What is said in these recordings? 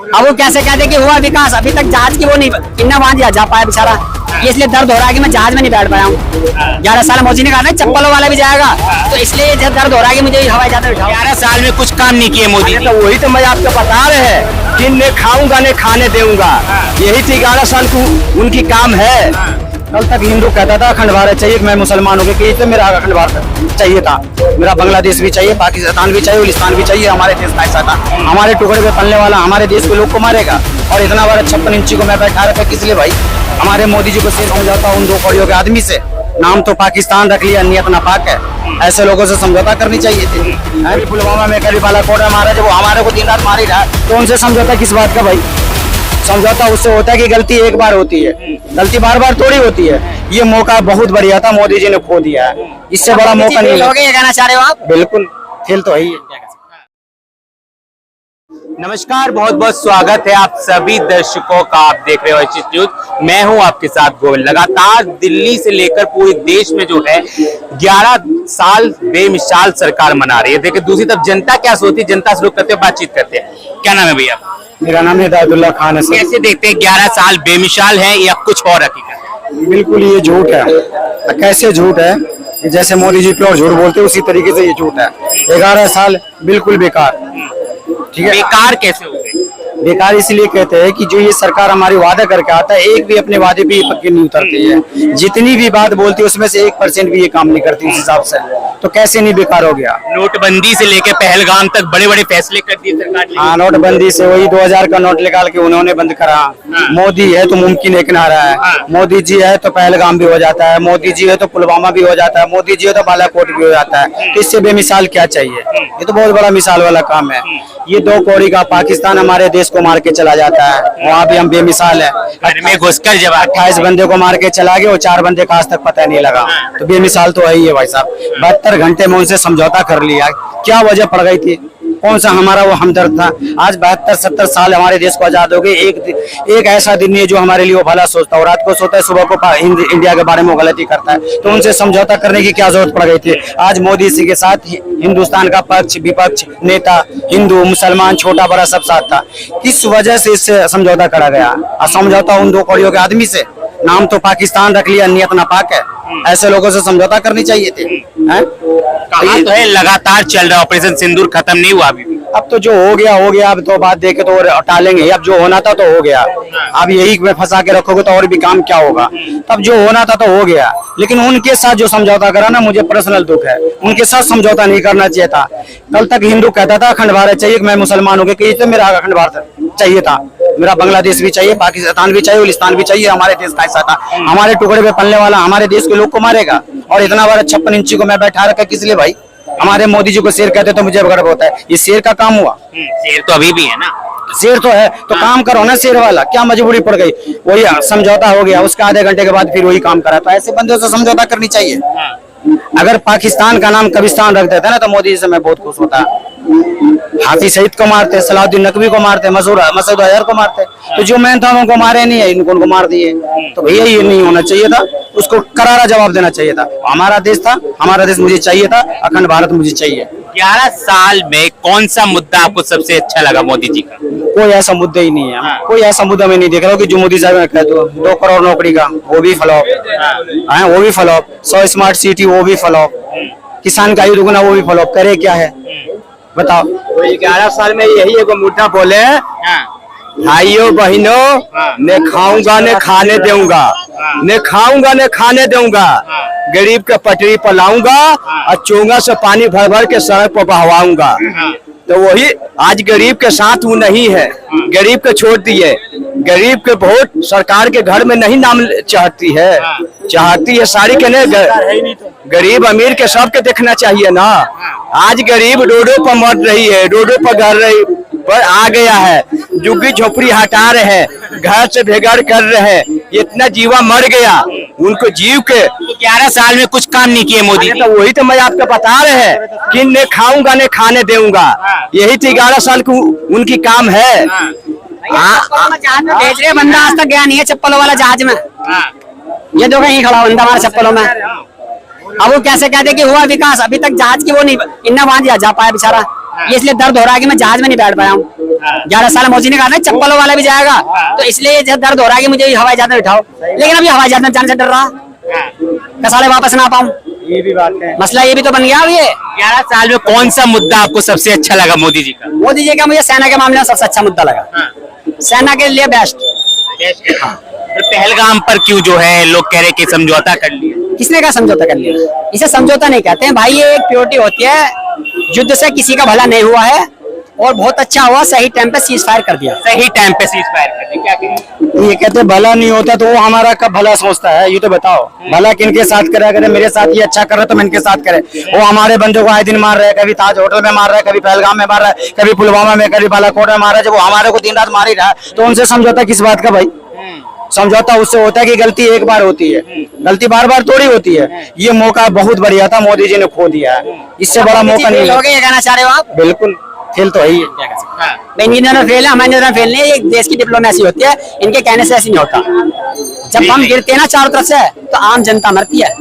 अब वो कैसे कहते कि हुआ विकास, अभी तक जहाज की वो नहीं इन्ना वहां जा पाया बेचारा। ये इसलिए दर्द हो रहा है कि मैं जहाज में नहीं बैठ पाया हूँ। 11 साल मोदी ने कहा ना चप्पलों वाला भी जाएगा, तो इसलिए दर्द हो रहा है कि मुझे हवाई जहाज में बिठाओ। 11 साल में कुछ काम नहीं किए मोदी ने। तो वही तो मैं आपको बता रहे हैं कि न खाऊंगा न खाने दूंगा, यही तो 11 साल को उनकी काम है। कल तक हिंदू कहता था अखंड भारत चाहिए, मैं मुसलमान हो गया कि मेरा अखंड भारत चाहिए था। मेरा बांग्लादेश भी चाहिए, पाकिस्तान भी चाहिए, गुलिस्तान भी चाहिए। हमारे देश का ऐसा था, हमारे टुकड़े पे पलने वाला हमारे देश के लोग को मारेगा। और इतना बड़ा 56 इंची को मैं बैठा रखा किस लिए भाई? हमारे मोदी जी को सिर समझौता उन 2 कौड़ियों के आदमी से। नाम तो पाकिस्तान रख लिया, नियत नापाक है। ऐसे लोगों से समझौता करनी चाहिए थी। अभी पुलवामा में कभी बालाकोट मारा, जब वो हमारे को दिन रात मार ही रहा है, तो उनसे समझौता किस बात का भाई? समझौता उससे होता है कि गलती एक बार होती है, गलती बार बार थोड़ी होती है। ये मौका बहुत बढ़िया था, मोदी जी ने खो दिया है। इससे बड़ा मौका नहीं हो गया, कहना चाह रहे हो आप? बिल्कुल, खेल तो है ही है। नमस्कार, बहुत बहुत स्वागत है आप सभी दर्शकों का। आप देख रहे हो एचएस न्यूज, मैं हूं आपके साथ गोविंद। लगातार दिल्ली से लेकर पूरे देश में जो है 11 साल बेमिसाल सरकार मना रही है। देखिए दूसरी तरफ जनता क्या सोचती है, जनता से लोग करते हैं, बातचीत करते हैं। क्या नाम है भैया? मेरा नाम है हिदायतुल्लाह खान है। कैसे देखते हैं 11 साल बेमिसाल है या कुछ और हकीकत है? बिल्कुल ये झूठ है। कैसे झूठ है? जैसे मोदी जी प्योर झूठ बोलते हैं उसी तरीके से ये झूठ है। 11 साल बिल्कुल बेकार। ठीक है, बेकार कैसे हो गए? बेकार इसलिए कहते हैं कि जो ये सरकार हमारी वादा करके आता है, एक भी अपने वादे पे पक्की नहीं उतरती है। जितनी भी बात बोलती है उसमें से 1% भी ये काम नहीं करती उस हिसाब से, तो कैसे नहीं बेकार हो गया? नोटबंदी से लेकर पहलगाम तक बड़े बड़े फैसले कर दिए सरकार ने। हाँ, नोटबंदी से वही 2000 का नोट निकाल के उन्होंने बंद करा। मोदी है तो मुमकिन एक नारा है। मोदी जी है तो पहलगाम भी हो जाता है, मोदी जी है तो पुलवामा भी हो जाता है, मोदी जी है तो बालाकोट भी हो जाता है। इससे बेमिसाल क्या चाहिए? ये तो बहुत बड़ा मिसाल वाला काम है। ये 2 कौड़ी का पाकिस्तान हमारे देश को मार के चला जाता है, वहाँ भी हम बेमिसाल है। घर में घुसकर जब 28 बंदे को मार के चला गया, वो 4 बंदे का आज तक पता नहीं लगा, तो बेमिसाल तो है ही है भाई साहब। 72 घंटे में उनसे समझौता कर लिया, क्या वजह पड़ गई थी? कौन सा हमारा वो हमदर्द था? आज 72-70 साल हमारे देश को आजाद हो गए, एक ऐसा दिन नहीं है जो हमारे लिए वो भला सोचता है, रात को सोता है, सुबह को इंडिया के बारे में गलती करता है। तो उनसे समझौता करने की क्या जरूरत पड़ गई थी? आज मोदी जी के साथ हिंदुस्तान का पक्ष विपक्ष नेता, हिंदू मुसलमान छोटा बड़ा सब साथ था। किस वजह से इससे समझौता करा गया? समझौता उन 2 कौड़ियों के आदमी से। नाम तो पाकिस्तान रख लिया, नियत नापाक है। ऐसे लोगों से समझौता करनी चाहिए थी। कहा तो है लगातार चल रहा ऑपरेशन सिंदूर, खत्म नहीं हुआ अभी भी। अब तो जो हो गया हो गया, अब तो बात देखे तो टालेंगे। अब जो होना था तो हो गया, अब यही में फंसा के रखोगे तो और भी काम क्या होगा? तब जो होना था तो हो गया, लेकिन उनके साथ जो समझौता करा ना, मुझे पर्सनल दुख है। उनके साथ समझौता नहीं करना चाहिए था। कल तक हिंदू कहता था अखंड भारत चाहिए, मैं मुसलमान हो गया कि तो मेरा अखंड भारत चाहिए था। मेरा बांग्लादेश भी चाहिए, पाकिस्तान भी चाहिए, गुलिस्तान भी चाहिए। हमारे देश का ऐसा था, हमारे टुकड़े पे पलने वाला हमारे देश के लोग को मारेगा। और इतना बड़ा 56 इंची को मैं बैठा रखा किस लिए भाई? हमारे मोदी जी को शेर कहते तो मुझे गर्व होता है। ये शेर का काम हुआ? शेर तो अभी भी है ना। शेर तो है तो काम करो ना शेर वाला, क्या मजबूरी पड़ गई? वही समझौता हो गया, उसका आधे घंटे के बाद फिर वही काम करा। तो ऐसे बंदों से समझौता करनी चाहिए। अगर पाकिस्तान का नाम कब्रिस्तान रख देता ना तो मोदी जी से मैं बहुत खुश होता। हाफिज सईद को मारते, सलाउद्दीन नकवी को मारते, मसूद अजहर को मारते, तो जो मैन था उनको मारे नहीं है, इनको मार दिए। तो भैया ये नहीं होना चाहिए था, उसको करारा जवाब देना चाहिए था। हमारा देश था, हमारा देश मुझे चाहिए था, अखंड भारत मुझे चाहिए। 11 साल में कौन सा मुद्दा आपको सबसे अच्छा लगा मोदी जी का? कोई ऐसा मुद्दा ही नहीं है। कोई ऐसा मुद्दा मैं नहीं देख रहा हूँ कि जो मोदी साहब ने कहा तो 2 करोड़ नौकरी का वो भी फ्लॉप है, वो भी फ्लॉप। 100 स्मार्ट सिटी वो भी फ्लॉप। किसान का आयु दुगुना वो भी फ्लॉप। करे क्या है बताओ? 11 साल में यही एक मुद्दा बोले, भाइयों बहनों, न खाऊंगा न खाने दूंगा, न खाऊंगा न खाने दूंगा, गरीब के पटरी पर लाऊंगा और चोंगा से पानी भर भर के सड़क पर बहवाऊंगा। तो वही आज गरीब के साथ वो नहीं है, गरीब के छोड़ दिए। गरीब के वोट सरकार के घर में नहीं नाम चाहती है, चाहती है सारी के नहीं। गरीब अमीर के सबके देखना चाहिए ना। आज गरीब रोडों पर मर रही है, रोडों पर घर रही पर आ गया है, झुग्गी झोपड़ी हटा रहे हैं, घर से बेघर कर रहे हैं, इतना जीवा मर गया। उनको जीव के 11 साल में कुछ काम नहीं किए मोदी ने। तो वही तो मैं आपको बता रहे हैं कि न खाऊंगा न खाने दूंगा, यही तो 11 साल को उनकी काम है। जहाज में भेज रहे बंदा आज तक गया नहीं है चप्पलों वाला जहाज में। ये देखो यहीं खड़ा बंदा हमारे चप्पलों में। अब वो कैसे कहते कि हुआ विकास, अभी तक जहाज की वो नहीं इन्ना वहां जा पाया बेचारा। ये इसलिए दर्द हो रहा है कि मैं जहाज में नहीं बैठ पाया हूँ। 11 साल मोदी ने कहा था चप्पलों वाला भी जाएगा, तो इसलिए जो दर्द हो रहा है कि मुझे हवाई जहाज में बिठाओ, लेकिन अभी हवाई जहाज में जाने से डर रहा साले वापस ना पाऊं। ये भी बात है। मसला ये भी तो बन गया अब ये। 11 साल में कौन सा मुद्दा आपको सबसे अच्छा लगा मोदी जी का? मोदी जी का मुझे सेना के मामले में सबसे अच्छा मुद्दा लगा, सेना के लिए बेस्ट। तो पहलगाम पर क्यों जो है लोग कह रहे कि समझौता कर लिया? किसने कहा समझौता कर लिया? इसे समझौता नहीं कहते हैं भाई, ये एक प्योरिटी होती है, युद्ध से किसी का भला नहीं हुआ है और बहुत अच्छा हुआ, सही टाइम पे सीज फायर कर दिया। सही टाइम पे सीज फायर कर दी, क्या कहेंगे? ये कहते भला नहीं होता तो वो हमारा कब भला सोचता है, ये तो बताओ। भला किनके साथ करे? अगर मेरे साथ ये अच्छा कर रहा है तो मैं इनके साथ करे। वो हमारे बंदों को आए दिन मार रहे हैं, कभी ताज होटल में मार रहा है, कभी पहलगाम में मार रहा है, कभी पुलवामा में, कभी बालाकोट में मार रहा है। जब वो हमारे को दिन रात मार ही रहा है तो उनसे समझौता किस बात का भाई? समझौता उससे होता है कि गलती एक बार होती है, गलती बार बार थोड़ी होती है। ये मौका बहुत बढ़िया था, मोदी जी ने खो दिया है, इससे बड़ा मौका नहीं हो गया, ये कहना चाह रहे हो आप? बिल्कुल फेल तो है ही है। इनकी दोनों फेल है, हमारे दोनों फेल नहीं है। ये देश की डिप्लोमेसी होती है, इनके कहने से ऐसी नहीं होता। जब हम गिरते हैं ना चारों तरफ से तो आम जनता मरती है,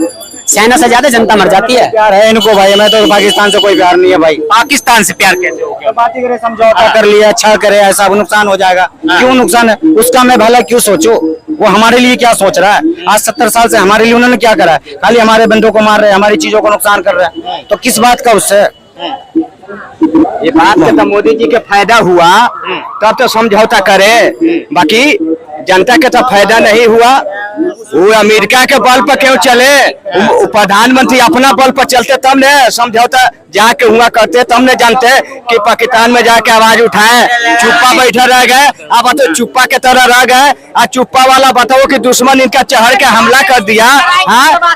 सेना से ज्यादा जनता मर जाती है। प्यार है इनको भाई, मैं तो पाकिस्तान से कोई प्यार नहीं है भाई। पाकिस्तान से प्यार कैसे हो गया? बात ही करे, समझौता कर लिया, अच्छा करे, ऐसा नुकसान हो जाएगा। क्यों नुकसान है उसका? मैं भला क्यों सोचो? वो हमारे लिए क्या सोच रहा है? आज 70 साल से हमारे लिए उन्होंने क्या करा है? खाली हमारे बंदों को मार रहे हैं, हमारी चीजों को नुकसान कर रहे हैं, तो किस बात का उससे? ये बात का तो मोदी जी के फायदा हुआ तब तो समझौता करे, बाकी जनता के तो फायदा नहीं हुआ। वो अमेरिका के बल पर क्यों चले? वो प्रधानमंत्री अपना बल पर चलते तब ने समझौता जाके हुआ करते, तब ने जानते कि पाकिस्तान में जाके आवाज उठाए। चुप्पा बैठे रह गए, अब तो चुप्पा के तरह रह गए। चुप्पा वाला बताओ कि दुश्मन इनका चढ़ के हमला कर दिया। हाँ,